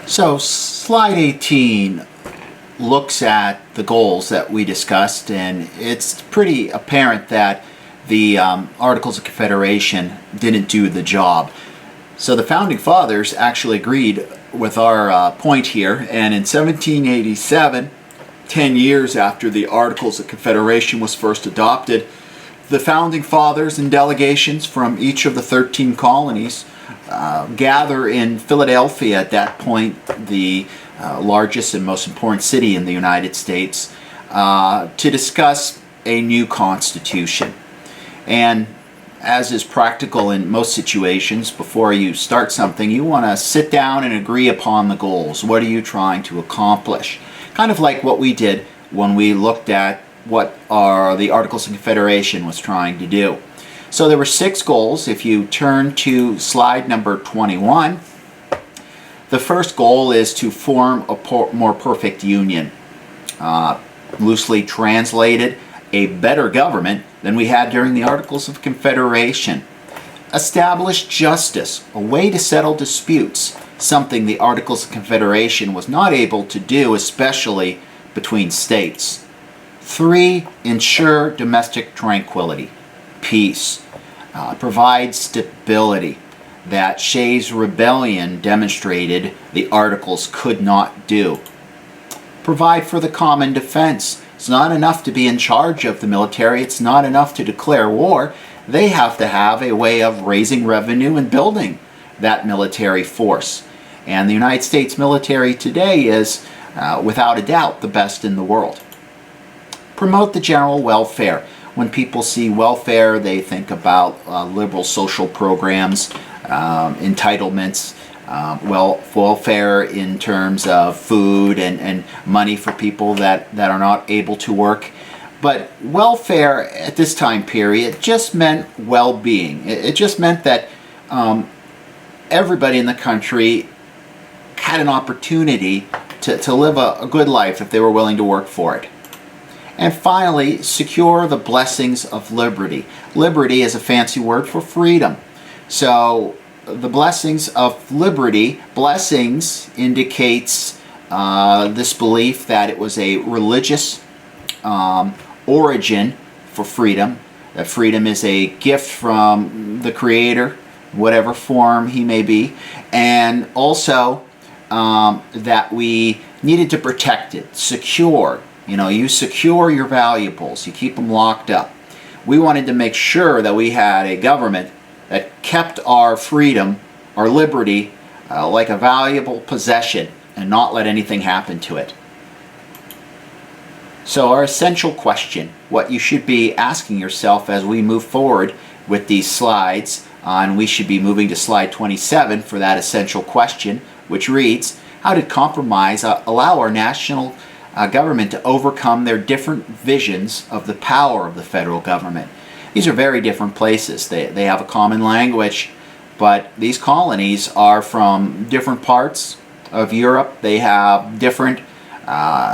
So slide 18 looks at the goals that we discussed, and it's pretty apparent that the Articles of Confederation didn't do the job. So the Founding Fathers actually agreed with our point here, and in 1787, 10 years after the Articles of Confederation was first adopted, the Founding Fathers and delegations from each of the 13 colonies gather in Philadelphia, at that point the largest and most important city in the United States, to discuss a new constitution. And as is practical in most situations, before you start something, you want to sit down and agree upon the goals. What are you trying to accomplish? Kind of like what we did when we looked at what the Articles of Confederation was trying to do. So there were 6 goals. If you turn to slide number 21, the first goal is to form a more perfect union. Loosely translated, a better government than we had during the Articles of Confederation. Establish justice, a way to settle disputes, something the Articles of Confederation was not able to do, especially between states. 3, ensure domestic tranquility, peace. Provide stability that Shays' Rebellion demonstrated the Articles could not do. Provide for the common defense. It's not enough to be in charge of the military. It's not enough to declare war. They have to have a way of raising revenue and building that military force. And the United States military today is, without a doubt, the best in the world. Promote the general welfare. When people see welfare, they think about liberal social programs, entitlements, welfare in terms of food and money for people that are not able to work. But welfare at this time period just meant well-being. It just meant that everybody in the country had an opportunity to live a good life if they were willing to work for it. And finally, secure the blessings of liberty. Liberty is a fancy word for freedom. So the blessings of liberty, blessings indicates this belief that it was a religious origin for freedom, that freedom is a gift from the Creator, whatever form he may be, and also that we needed to protect it, secure. You secure your valuables, you keep them locked up. We wanted to make sure that we had a government that kept our freedom, our liberty, like a valuable possession and not let anything happen to it. So our essential question, what you should be asking yourself as we move forward with these slides, and we should be moving to slide 27 for that essential question, which reads, how did compromise allow our national government to overcome their different visions of the power of the federal government? These are very different places. They have a common language, but these colonies are from different parts of Europe. They have different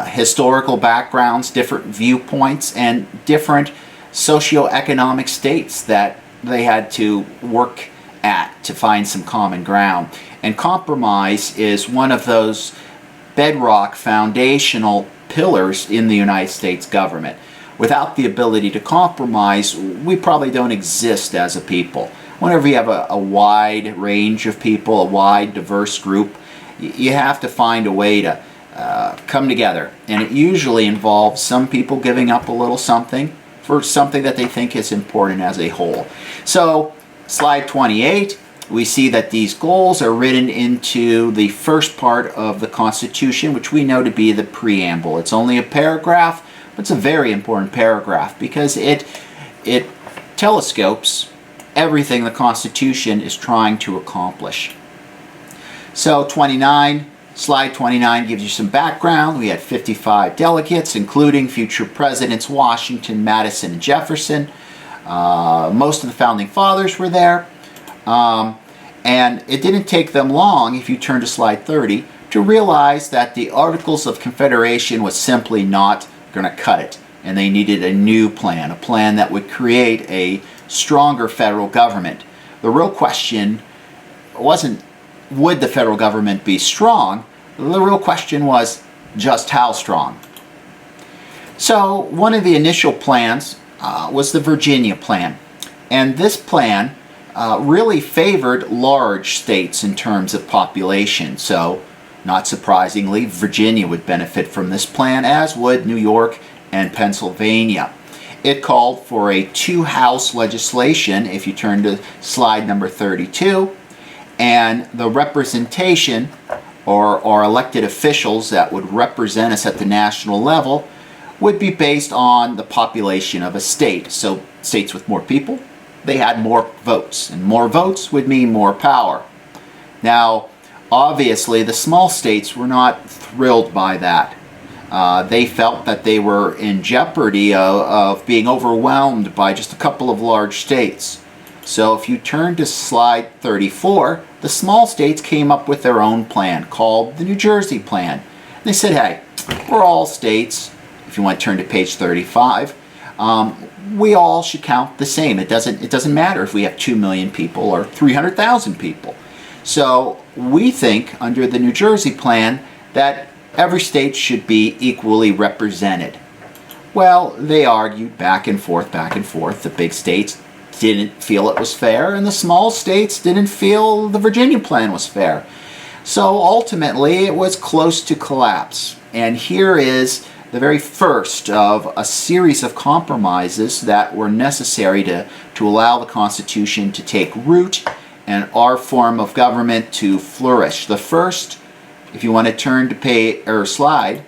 historical backgrounds, different viewpoints, and different socioeconomic states that they had to work at to find some common ground. And compromise is one of those bedrock foundational pillars in the United States government. Without the ability to compromise, we probably don't exist as a people. Whenever you have a wide range of people, a wide, diverse group, you have to find a way to come together. And it usually involves some people giving up a little something for something that they think is important as a whole. So, slide 28, we see that these goals are written into the first part of the Constitution, which we know to be the preamble. It's only a paragraph, but it's a very important paragraph because it telescopes everything the Constitution is trying to accomplish. So slide 29 gives you some background. We had 55 delegates, including future presidents Washington, Madison, and Jefferson. Most of the Founding Fathers were there. And it didn't take them long, if you turn to slide 30, to realize that the Articles of Confederation was simply not going to cut it. And they needed a new plan, a plan that would create a stronger federal government. The real question wasn't would the federal government be strong, The real question was just how strong. So one of the initial plans was the Virginia plan. And this plan really favored large states in terms of population. So not surprisingly, Virginia would benefit from this plan, as would New York and Pennsylvania. It called for a two-house legislation, if you turn to slide number 32, and the representation or elected officials that would represent us at the national level would be based on the population of a state. So states with more people, they had more votes, and more votes would mean more power. Now, obviously, the small states were not thrilled by that. They felt that they were in jeopardy of being overwhelmed by just a couple of large states. So if you turn to slide 34, the small states came up with their own plan called the New Jersey plan. And they said, hey, we're all states. If you want to turn to page 35, we all should count the same. It doesn't matter if we have 2 million people or 300,000 people. So we think under the New Jersey plan that every state should be equally represented. Well, they argued back and forth, back and forth. The big states didn't feel it was fair, and the small states didn't feel the Virginia plan was fair. So ultimately, it was close to collapse. And here is the very first of a series of compromises that were necessary to allow the Constitution to take root and our form of government to flourish. The first, if you want to turn to slide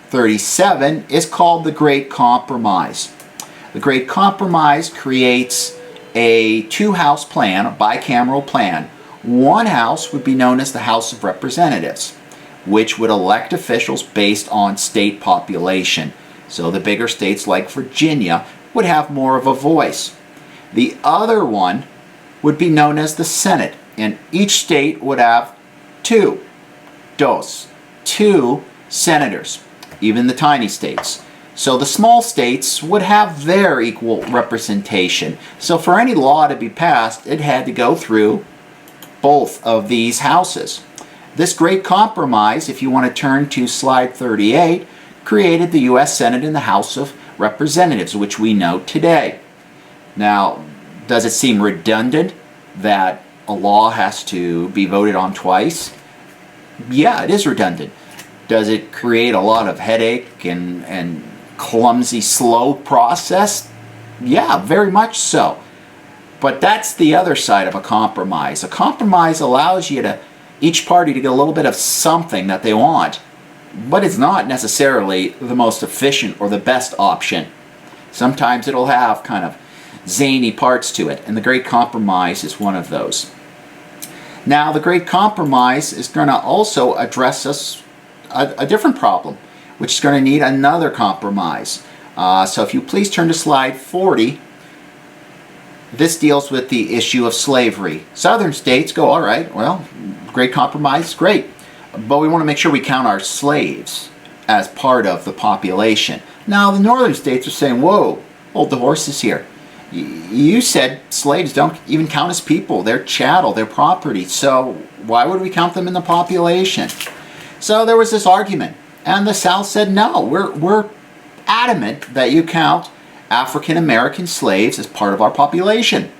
37, is called the Great Compromise. The Great Compromise creates a two-house plan, a bicameral plan. One house would be known as the House of Representatives, which would elect officials based on state population. So the bigger states like Virginia would have more of a voice. The other one would be known as the Senate, and each state would have two senators, even the tiny states. So the small states would have their equal representation. So for any law to be passed, it had to go through both of these houses. This Great Compromise, if you want to turn to slide 38, created the U.S. Senate and the House of Representatives, which we know today. Now, does it seem redundant that a law has to be voted on twice? Yeah, it is redundant. Does it create a lot of headache and clumsy, slow process? Yeah, very much so. But that's the other side of a compromise. A compromise allows each party to get a little bit of something that they want, but it's not necessarily the most efficient or the best option. Sometimes it'll have kind of zany parts to it, and the Great Compromise is one of those. Now, the Great Compromise is going to also address a different problem, which is going to need another compromise. So if you please turn to slide 40, this deals with the issue of slavery. Southern states go, all right, well, Great Compromise, great, but we want to make sure we count our slaves as part of the population. Now, the northern states are saying, whoa, hold the horses here. You said slaves don't even count as people. They're chattel, they're property. So why would we count them in the population? So there was this argument. And the South said, no, we're adamant that you count African American slaves as part of our population.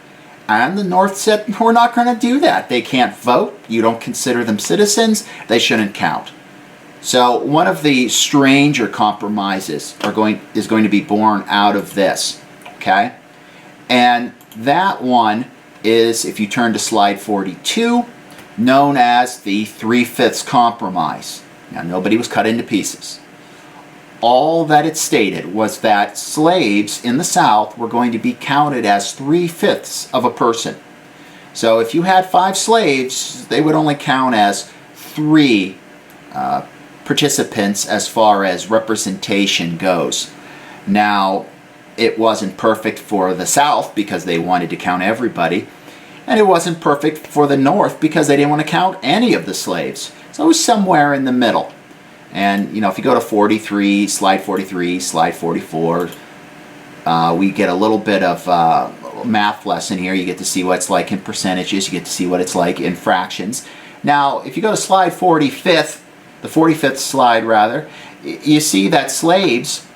And the North said, we're not going to do that. They can't vote. You don't consider them citizens. They shouldn't count. So one of the stranger compromises is going to be born out of this. Okay? And that one is, if you turn to slide 42, known as the 3/5 compromise. Now, nobody was cut into pieces. All that it stated was that slaves in the South were going to be counted as 3/5 of a person. So if you had 5 slaves, they would only count as 3 participants as far as representation goes. Now, it wasn't perfect for the South because they wanted to count everybody, and it wasn't perfect for the North because they didn't want to count any of the slaves. So it was somewhere in the middle. And, if you go to 43, slide 44, we get a little bit of math lesson here. You get to see what it's like in percentages. You get to see what it's like in fractions. Now, if you go to slide 45th, the 45th slide rather, you see that slaves,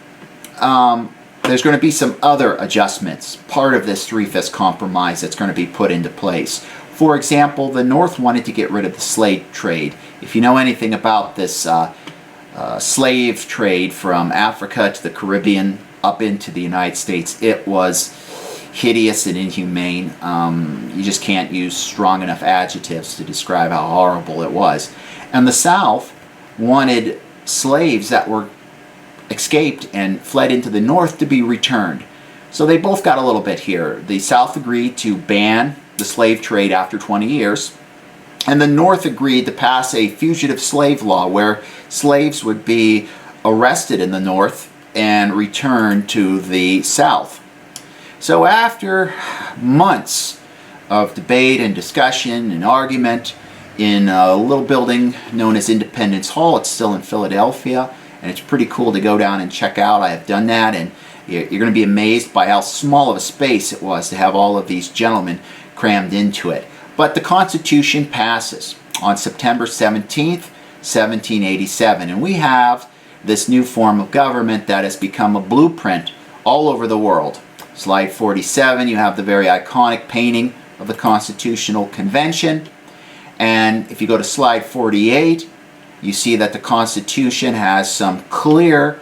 there's going to be some other adjustments, part of this 3/5 compromise that's going to be put into place. For example, the North wanted to get rid of the slave trade. If you know anything about this slave trade from Africa to the Caribbean up into the United States, it was hideous and inhumane. You just can't use strong enough adjectives to describe how horrible it was. And the South wanted slaves that were escaped and fled into the North to be returned. So they both got a little bit here. The South agreed to ban the slave trade after 20 years, and the North agreed to pass a fugitive slave law where slaves would be arrested in the North and returned to the South. So after months of debate and discussion and argument in a little building known as Independence Hall, it's still in Philadelphia, and it's pretty cool to go down and check out. I have done that, and you're going to be amazed by how small of a space it was to have all of these gentlemen crammed into it. But the Constitution passes on September 17th, 1787, and we have this new form of government that has become a blueprint all over the world. Slide 47, you have the very iconic painting of the Constitutional Convention, and if you go to slide 48, you see that the Constitution has some clear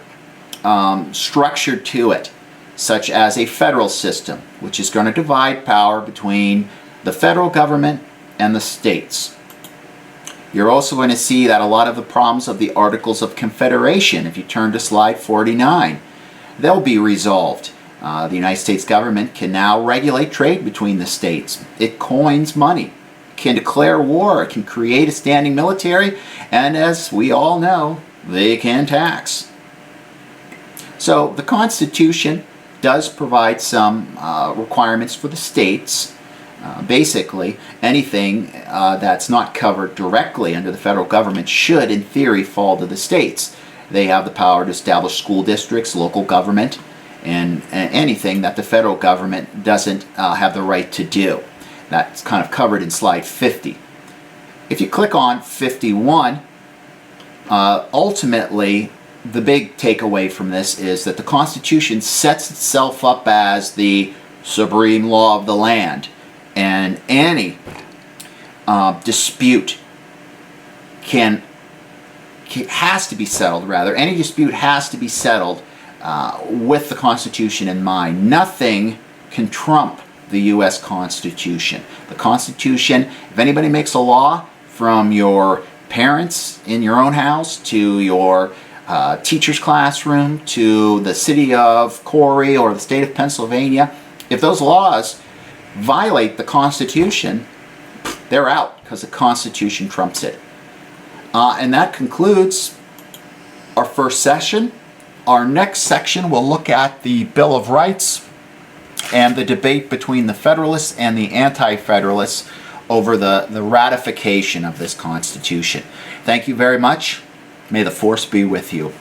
structure to it, such as a federal system, which is going to divide power between the federal government and the states. You're also going to see that a lot of the problems of the Articles of Confederation, if you turn to slide 49, they'll be resolved. The United States government can now regulate trade between the states. It coins money, can declare war, it can create a standing military, and as we all know, they can tax. So the Constitution does provide some requirements for the states. Basically, anything that's not covered directly under the federal government should, in theory, fall to the states. They have the power to establish school districts, local government, and anything that the federal government doesn't have the right to do. That's kind of covered in slide 50. If you click on 51, ultimately, the big takeaway from this is that the Constitution sets itself up as the supreme law of the land, and any dispute has to be settled, any dispute has to be settled with the Constitution in mind. Nothing can trump the U.S. Constitution. The Constitution, if anybody makes a law, from your parents in your own house to your teacher's classroom to the city of Corey or the state of Pennsylvania, if those laws violate the Constitution, they're out because the Constitution trumps it. And that concludes our first session. Our next section will look at the Bill of Rights and the debate between the Federalists and the Anti-Federalists over the ratification of this Constitution. Thank you very much. May the force be with you.